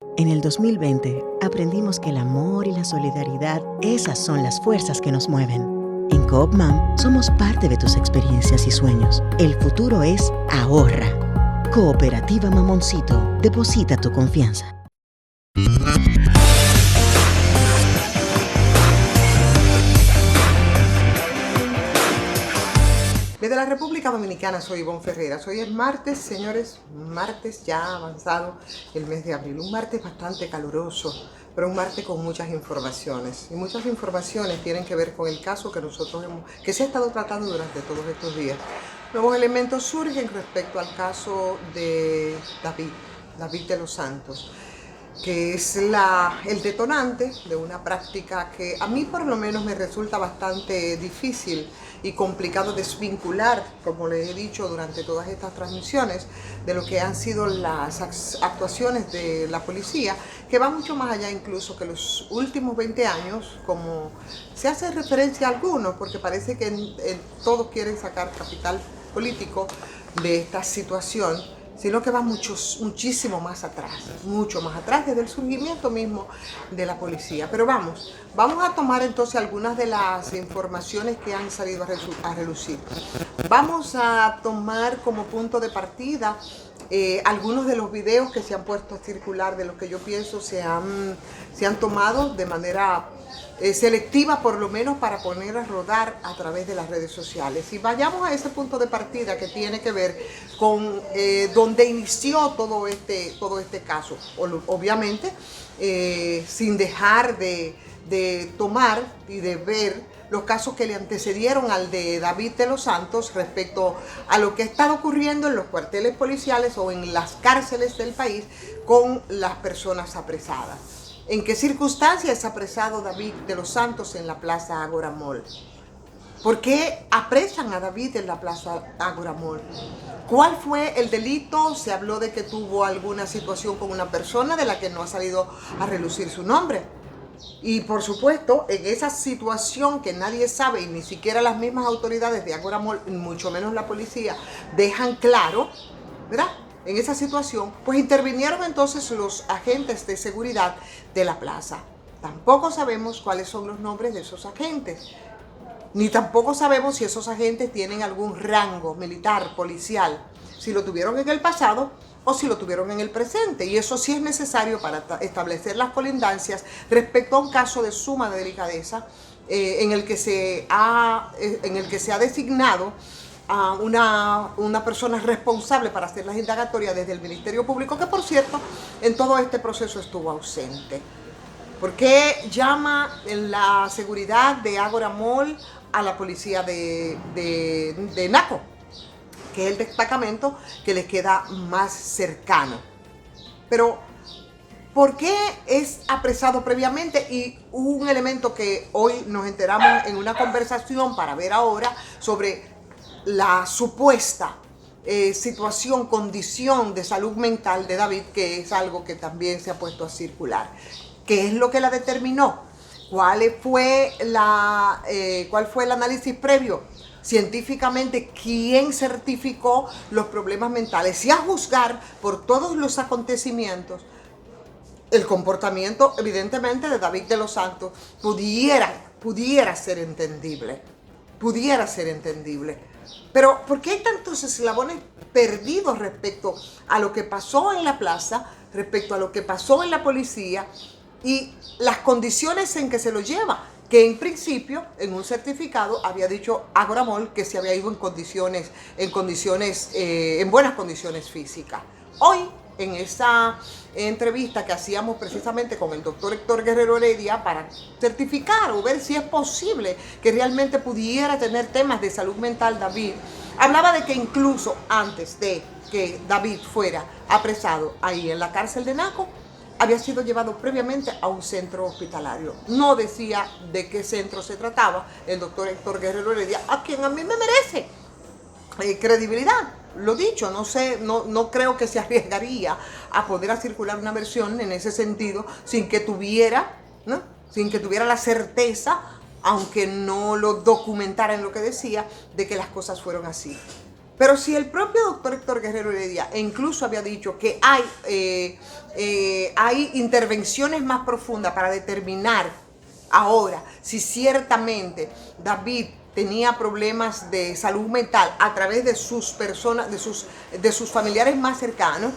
En el 2020 aprendimos que el amor y la solidaridad, esas son las fuerzas que nos mueven. En Coopmam somos parte de tus experiencias y sueños. El futuro es ahorra. Cooperativa Mamoncito, deposita tu confianza. Desde la República Dominicana soy Ivonne Ferreira. Hoy es martes, señores, martes ya avanzado el mes de abril. Un martes bastante caluroso, pero un martes con muchas informaciones. Y muchas informaciones tienen que ver con el caso que se ha estado tratando durante todos estos días. Nuevos elementos surgen respecto al caso de David de los Santos, que es el detonante de una práctica que a mí por lo menos me resulta bastante difícil y complicado desvincular, como les he dicho durante todas estas transmisiones, de lo que han sido las actuaciones de la policía, que va mucho más allá incluso que los últimos 20 años, como se hace referencia a algunos, porque parece que todos quieren sacar capital político de esta situación, sino que va muchísimo más atrás, mucho más atrás, desde el surgimiento mismo de la policía. Pero vamos a tomar entonces algunas de las informaciones que han salido a relucir. Vamos a tomar como punto de partida algunos de los videos que se han puesto a circular, de los que yo pienso se han tomado de manera selectiva, por lo menos para poner a rodar a través de las redes sociales. Y vayamos a ese punto de partida que tiene que ver con donde inició todo este caso. Obviamente, sin dejar de tomar y de ver los casos que le antecedieron al de David de los Santos respecto a lo que está ocurriendo en los cuarteles policiales o en las cárceles del país con las personas apresadas. ¿En qué circunstancias es apresado David de los Santos en la Plaza Ágora Mall? ¿Por qué apresan a David en la Plaza Ágora Mall? ¿Cuál fue el delito? Se habló de que tuvo alguna situación con una persona de la que no ha salido a relucir su nombre. Y por supuesto, en esa situación que nadie sabe y ni siquiera las mismas autoridades de Ágora Mall, mucho menos la policía, dejan claro, ¿verdad? En esa situación, pues intervinieron entonces los agentes de seguridad de la plaza. Tampoco sabemos cuáles son los nombres de esos agentes, ni tampoco sabemos si esos agentes tienen algún rango militar, policial, si lo tuvieron en el pasado o si lo tuvieron en el presente. Y eso sí es necesario para establecer las colindancias respecto a un caso de suma delicadeza en el que se ha designado a una persona responsable para hacer las indagatorias desde el Ministerio Público, que por cierto en todo este proceso estuvo ausente. ¿Por qué llama la seguridad de Ágora Mall a la policía de Naco, que es el destacamento que les queda más cercano? Pero ¿por qué es apresado previamente? Y un elemento que hoy nos enteramos en una conversación para ver ahora sobre la supuesta condición de salud mental de David, que es algo que también se ha puesto a circular. ¿Qué es lo que la determinó? ¿Cuál fue el análisis previo? Científicamente, ¿quién certificó los problemas mentales? Y a juzgar por todos los acontecimientos, el comportamiento evidentemente de David de los Santos pudiera ser entendible. Pero ¿por qué hay tantos eslabones perdidos respecto a lo que pasó en la plaza, respecto a lo que pasó en la policía y las condiciones en que se lo lleva? Que en principio, en un certificado, había dicho Ágora Mall que se había ido en buenas condiciones físicas. Hoy, en esa entrevista que hacíamos precisamente con el doctor Héctor Guerrero Heredia para certificar o ver si es posible que realmente pudiera tener temas de salud mental David, hablaba de que incluso antes de que David fuera apresado ahí en la cárcel de Naco, había sido llevado previamente a un centro hospitalario. No decía de qué centro se trataba el doctor Héctor Guerrero Heredia, a quien a mí me merece credibilidad. Lo dicho, no creo que se arriesgaría a poder a circular una versión en ese sentido sin que tuviera la certeza, aunque no lo documentara en lo que decía, de que las cosas fueron así. Pero si el propio doctor Héctor Guerrero Heredia incluso había dicho que hay intervenciones más profundas para determinar ahora si ciertamente David tenía problemas de salud mental a través de sus personas, de sus familiares más cercanos,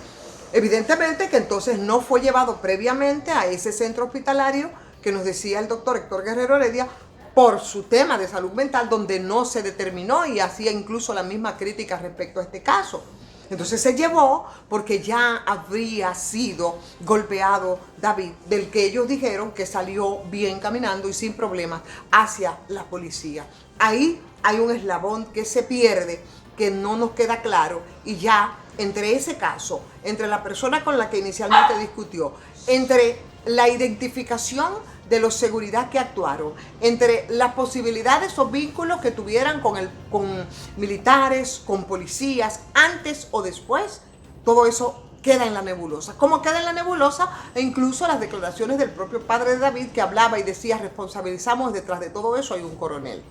evidentemente que entonces no fue llevado previamente a ese centro hospitalario que nos decía el doctor Héctor Guerrero Heredia por su tema de salud mental, donde no se determinó y hacía incluso la misma crítica respecto a este caso. Entonces se llevó porque ya habría sido golpeado David, del que ellos dijeron que salió bien caminando y sin problemas hacia la policía. Ahí hay un eslabón que se pierde, que no nos queda claro, y ya entre ese caso, entre la persona con la que inicialmente discutió, entre la identificación de los seguridad que actuaron, entre las posibilidades o vínculos que tuvieran con militares, con policías, antes o después, todo eso queda en la nebulosa. ¿Cómo queda en la nebulosa? E incluso las declaraciones del propio padre de David, que hablaba y decía: responsabilizamos, detrás de todo eso hay un coronel.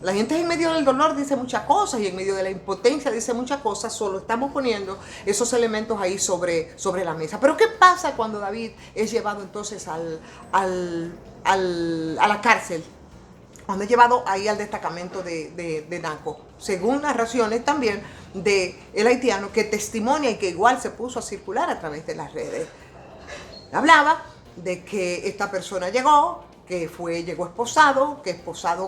La gente en medio del dolor dice muchas cosas y en medio de la impotencia dice muchas cosas, solo estamos poniendo esos elementos ahí sobre la mesa. Pero ¿qué pasa cuando David es llevado entonces a la cárcel? Cuando es llevado ahí al destacamento de Naco, según narraciones también del haitiano, que testimonia y que igual se puso a circular a través de las redes. Hablaba de que esta persona llegó, que llegó esposado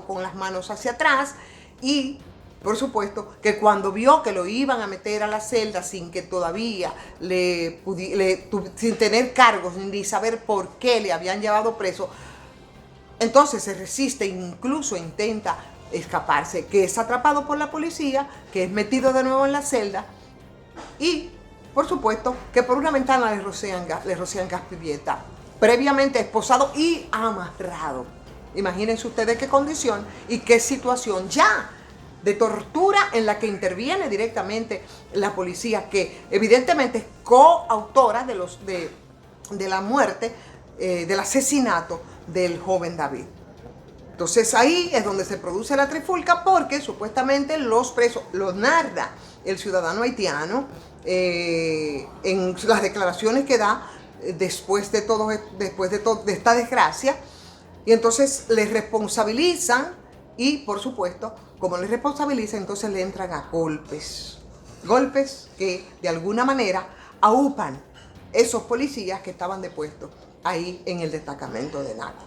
con las manos hacia atrás, y por supuesto que cuando vio que lo iban a meter a la celda sin que todavía sin tener cargos ni saber por qué le habían llevado preso, entonces se resiste, incluso intenta escaparse, que es atrapado por la policía, que es metido de nuevo en la celda y por supuesto que por una ventana le rocian gas pimienta. Previamente esposado y amarrado. Imagínense ustedes qué condición y qué situación ya de tortura en la que interviene directamente la policía, que evidentemente es coautora de la muerte, del asesinato del joven David. Entonces ahí es donde se produce la trifulca, porque supuestamente los presos, los narra el ciudadano haitiano en las declaraciones que da después de esta desgracia, y entonces les responsabilizan, y por supuesto, como les responsabilizan, entonces le entran a golpes que de alguna manera aupan esos policías que estaban depuestos ahí en el destacamento de Naco.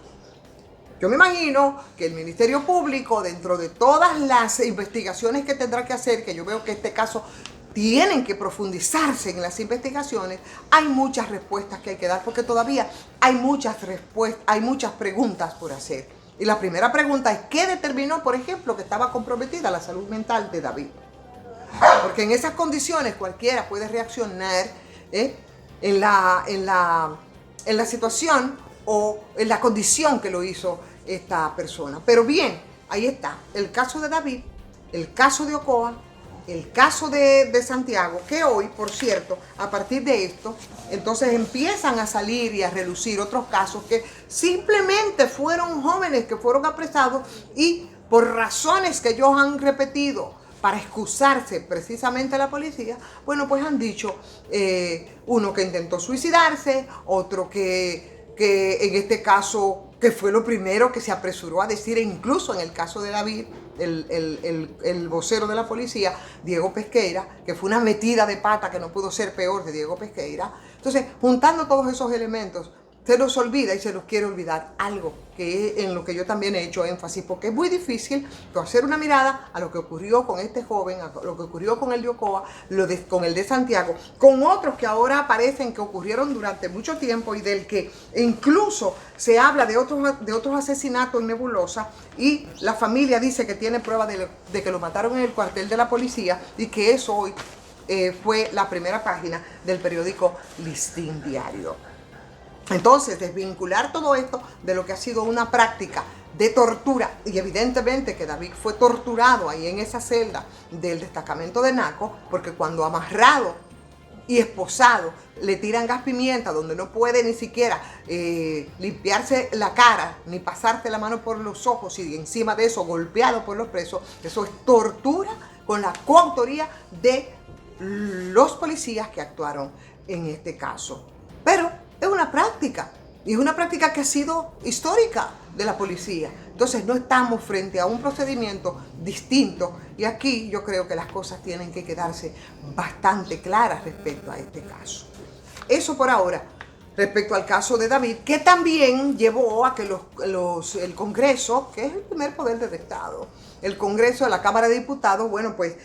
Yo me imagino que el Ministerio Público, dentro de todas las investigaciones que tendrá que hacer, que yo veo que este caso tienen que profundizarse en las investigaciones, hay muchas respuestas que hay que dar, porque todavía hay muchas preguntas por hacer. Y la primera pregunta es: ¿qué determinó, por ejemplo, que estaba comprometida la salud mental de David? Porque en esas condiciones cualquiera puede reaccionar en la situación o en la condición que lo hizo esta persona. Pero bien, ahí está el caso de David, el caso de Ocoa, el caso de Santiago, que hoy, por cierto, a partir de esto, entonces empiezan a salir y a relucir otros casos que simplemente fueron jóvenes que fueron apresados y por razones que ellos han repetido para excusarse precisamente a la policía, bueno, pues han dicho uno que intentó suicidarse, otro que en este caso, que fue lo primero que se apresuró a decir, e incluso en el caso de David, el vocero de la policía, Diego Pesqueira, que fue una metida de pata que no pudo ser peor de Diego Pesqueira. Entonces, juntando todos esos elementos, se nos olvida y se nos quiere olvidar algo que en lo que yo también he hecho énfasis, porque es muy difícil hacer una mirada a lo que ocurrió con este joven, a lo que ocurrió con el de Ocoa, con el de Santiago, con otros que ahora aparecen que ocurrieron durante mucho tiempo y del que incluso se habla de otros asesinatos en nebulosa, y la familia dice que tiene prueba de que lo mataron en el cuartel de la policía, y que eso hoy fue la primera página del periódico Listín Diario. Entonces, desvincular todo esto de lo que ha sido una práctica de tortura, y evidentemente que David fue torturado ahí en esa celda del destacamento de Naco, porque cuando amarrado y esposado le tiran gas pimienta donde no puede ni siquiera limpiarse la cara ni pasarse la mano por los ojos, y encima de eso golpeado por los presos, eso es tortura con la coautoría de los policías que actuaron en este caso. Pero es una práctica, y es una práctica que ha sido histórica de la policía. Entonces no estamos frente a un procedimiento distinto, y aquí yo creo que las cosas tienen que quedarse bastante claras respecto a este caso. Eso por ahora. Respecto al caso de David, que también llevó a que el Congreso, que es el primer poder del Estado, el Congreso de la Cámara de Diputados, bueno, pues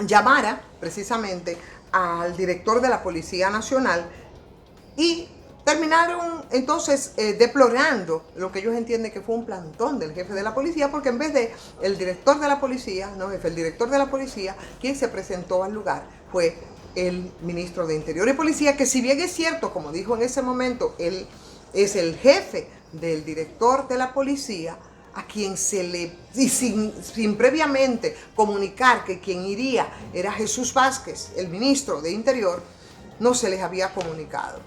llamara precisamente al director de la Policía Nacional y terminaron entonces deplorando lo que ellos entienden que fue un plantón del jefe de la policía, porque en vez de el director de la policía, no jefe, el director de la policía, quien se presentó al lugar fue el ministro de Interior y Policía, que si bien es cierto, como dijo en ese momento, él es el jefe del director de la policía, a quien se le, y sin previamente comunicar que quien iría era Jesús Vázquez, el ministro de Interior, no se les había comunicado.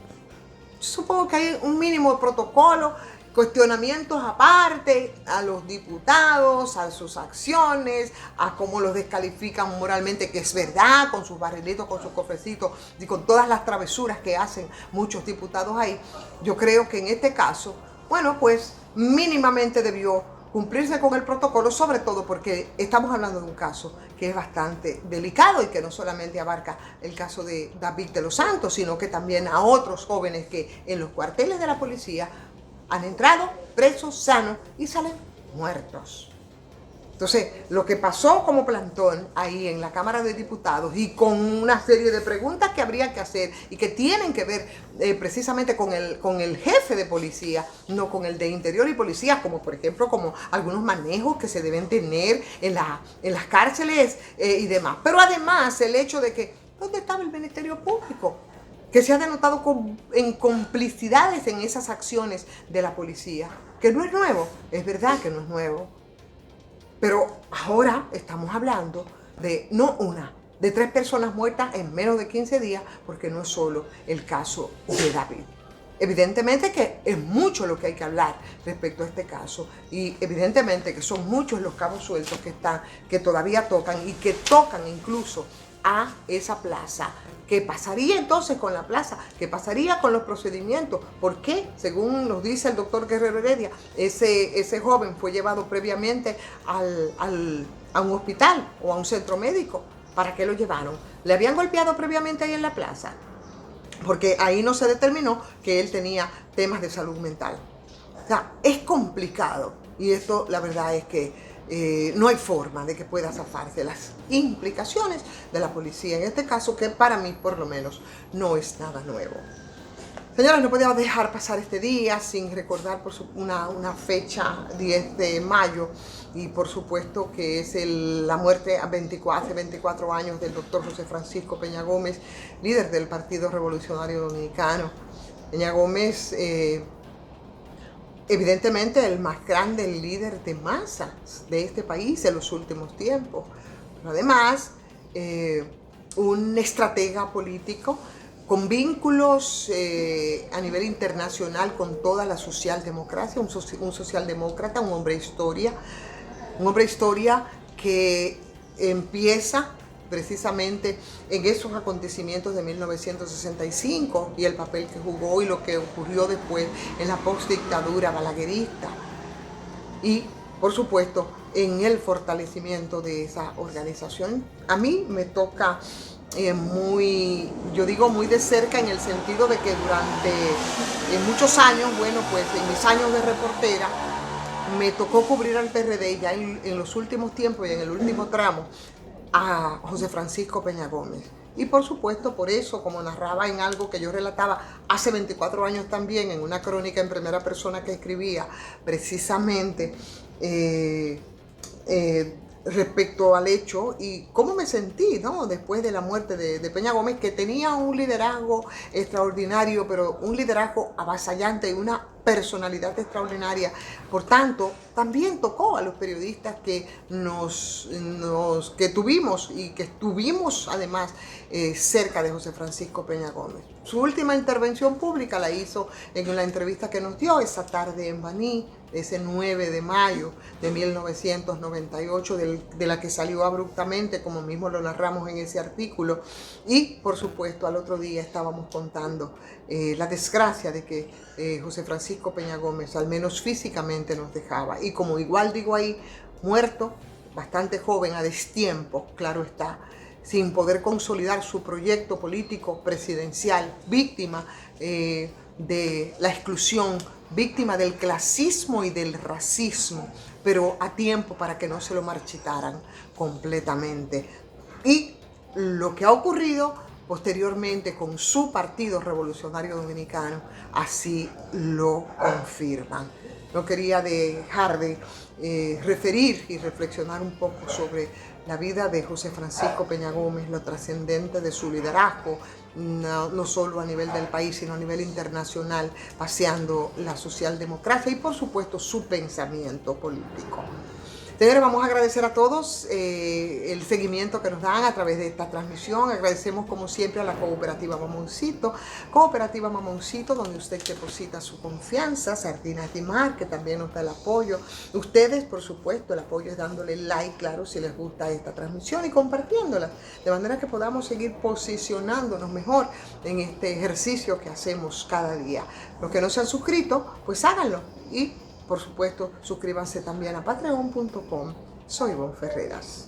Supongo que hay un mínimo de protocolo, cuestionamientos aparte a los diputados, a sus acciones, a cómo los descalifican moralmente, que es verdad, con sus barrilitos, con sus cofrecitos y con todas las travesuras que hacen muchos diputados ahí. Yo creo que en este caso, bueno, pues mínimamente debió cumplirse con el protocolo, sobre todo porque estamos hablando de un caso que es bastante delicado y que no solamente abarca el caso de David de los Santos, sino que también a otros jóvenes que en los cuarteles de la policía han entrado presos sanos y salen muertos. Entonces, lo que pasó como plantón ahí en la Cámara de Diputados y con una serie de preguntas que habría que hacer y que tienen que ver precisamente con el jefe de policía, no con el de Interior y Policía, como por ejemplo, como algunos manejos que se deben tener en las cárceles y demás. Pero además el hecho de que, ¿dónde estaba el Ministerio Público? Que se ha denotado en complicidades en esas acciones de la policía, que no es nuevo, es verdad que no es nuevo, pero ahora estamos hablando de no una, de 3 personas muertas en menos de 15 días, porque no es solo el caso de David. Evidentemente que es mucho lo que hay que hablar respecto a este caso, y evidentemente que son muchos los cabos sueltos que todavía tocan y que tocan incluso a esa plaza. ¿Qué pasaría entonces con la plaza? ¿Qué pasaría con los procedimientos? ¿Por qué? Según nos dice el doctor Guerrero Heredia, ese joven fue llevado previamente a un hospital o a un centro médico. ¿Para qué lo llevaron? ¿Le habían golpeado previamente ahí en la plaza? Porque ahí no se determinó que él tenía temas de salud mental. O sea, es complicado, y esto la verdad es que no hay forma de que pueda zafarse las implicaciones de la policía en este caso, que para mí por lo menos no es nada nuevo. Señores, no podíamos dejar pasar este día sin recordar una fecha, 10 de mayo, y por supuesto que es la muerte hace 24 años del doctor José Francisco Peña Gómez, líder del Partido Revolucionario Dominicano. Peña Gómez, evidentemente el más grande líder de masas de este país en los últimos tiempos, pero además un estratega político con vínculos a nivel internacional con toda la socialdemocracia, un socialdemócrata, un hombre historia que empieza precisamente en esos acontecimientos de 1965 y el papel que jugó y lo que ocurrió después en la postdictadura balaguerista, y por supuesto en el fortalecimiento de esa organización. A mí me toca muy de cerca, en el sentido de que durante muchos años, bueno, pues en mis años de reportera, me tocó cubrir al PRD ya en los últimos tiempos y en el último tramo a José Francisco Peña Gómez. Y por supuesto, por eso, como narraba en algo que yo relataba hace 24 años también, en una crónica en primera persona que escribía precisamente respecto al hecho y cómo me sentí, ¿no?, después de la muerte de Peña Gómez, que tenía un liderazgo extraordinario, pero un liderazgo avasallante y una personalidad extraordinaria. Por tanto, también tocó a los periodistas que que tuvimos y que estuvimos además cerca de José Francisco Peña Gómez. Su última intervención pública la hizo en la entrevista que nos dio esa tarde en Baní, ese 9 de mayo de 1998, de la que salió abruptamente, como mismo lo narramos en ese artículo. Y, por supuesto, al otro día estábamos contando la desgracia de que José Francisco Peña Gómez, al menos físicamente, nos dejaba. Y como igual digo ahí, muerto, bastante joven, a destiempo, claro está, sin poder consolidar su proyecto político presidencial, víctima de la exclusión, víctima del clasismo y del racismo, pero a tiempo para que no se lo marchitaran completamente. Y lo que ha ocurrido posteriormente con su Partido Revolucionario Dominicano así lo confirman. No quería dejar de referir y reflexionar un poco sobre la vida de José Francisco Peña Gómez, lo trascendente de su liderazgo, no solo a nivel del país, sino a nivel internacional, paseando la socialdemocracia y, por supuesto, su pensamiento político. Señores, vamos a agradecer a todos el seguimiento que nos dan a través de esta transmisión. Agradecemos, como siempre, a la Cooperativa Mamoncito, donde usted deposita su confianza, Sardinas de Mar, que también nos da el apoyo. Ustedes, por supuesto, el apoyo es dándole like, claro, si les gusta esta transmisión, y compartiéndola, de manera que podamos seguir posicionándonos mejor en este ejercicio que hacemos cada día. Los que no se han suscrito, pues háganlo. Y por supuesto, suscríbanse también a patreon.com. Soy Ivonne Ferreras.